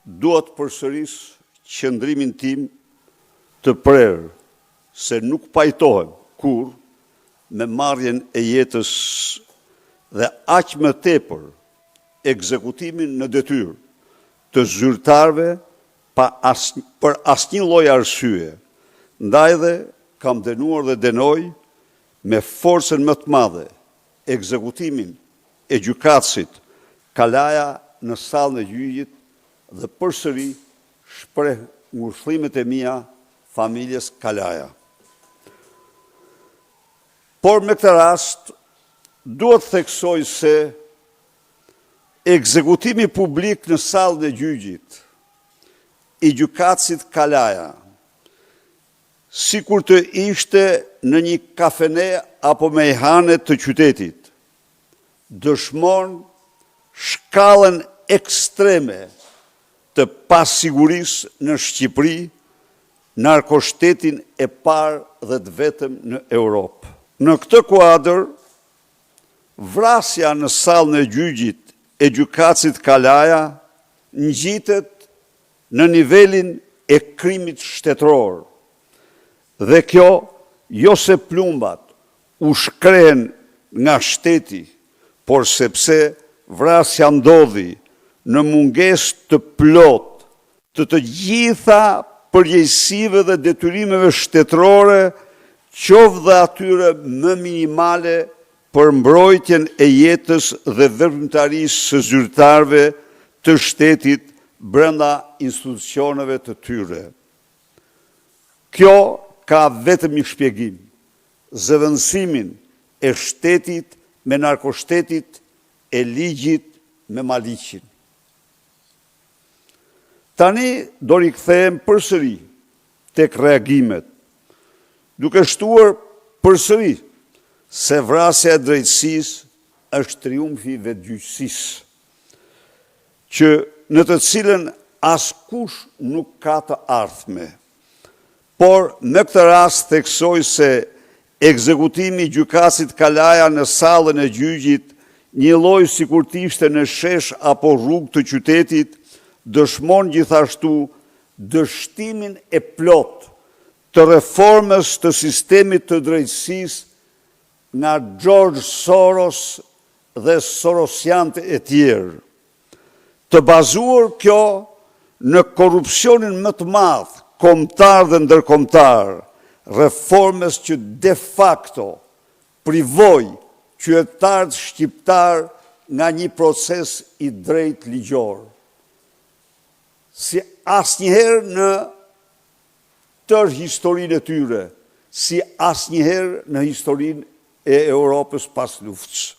duhet përsëris qëndrimin tim të prerë se nuk pajtohem kur me marrjen e jetës dhe aq më tepër ekzekutimin në detyrë të zyrtarëve për asnjë lloj arsye. Ndaj dhe kam dënuar dhe dënoj me forcën më të madhe ekzekutimin e gjykatësit Kalaja në sallën e gjyqit dhe përsëri shpreh ngushëllimet e mia familjes Kalaja. Por me këtë rast, duhet theksoj se ekzekutimi publik në sallën e gjyqit i gjykatësit Kalaja, sikur të ishte në një kafene apo mejhane të qytetit, dëshmon shkallën ekstreme të pasigurisë në Shqipëri, narkoshtetin e parë dhe të vetëm në Europë. Në këtë kuadër, vrasja në sallën e gjyqit e gjykatësit Kalaja ngjitet në nivelin e krimit shtetëror. Dhe kjo, jo se plumbat u shkrehen nga shteti, por sepse vrasja ndodhi në mungesë të plot të gjitha përgjegjësive dhe detyrimeve shtetërore, qoftë dhe atyre më minimale për mbrojtjen e jetës dhe veprimtarisë së zyrtarëve të shtetit brenda institucioneve të tyre. Kjo ka vetëm një shpjegim: zëvendësimin e shtetit me narkoshtetit, e ligjit me maliqin. Tani do rikthehem përsëri tek reagimet, duke shtuar përsëri se vrasja e drejtësisë është triumfi i vetgjyqësisë, që në të cilën askush nuk ka të ardhme. Por në këtë rast theksoj se ekzekutimi i gjykatësit Kalaja në sallën e gjyqit, një lloj sikur të ishte në shesh apo rrugë të qytetit, dëshmon gjithashtu dështimin e plot të reformës të sistemit të drejtësisë nga George Soros dhe sorosianët e tjerë. Të bazuar kjo në korrupsionin më të madh kombëtar dhe ndërkombëtar, reformës që de facto privoi qytetarët shqiptar nga një proces i drejtë ligjor. Si asnjëherë në tërë historinë e tyre, si asnjëherë në historinë e Europës pas luftës.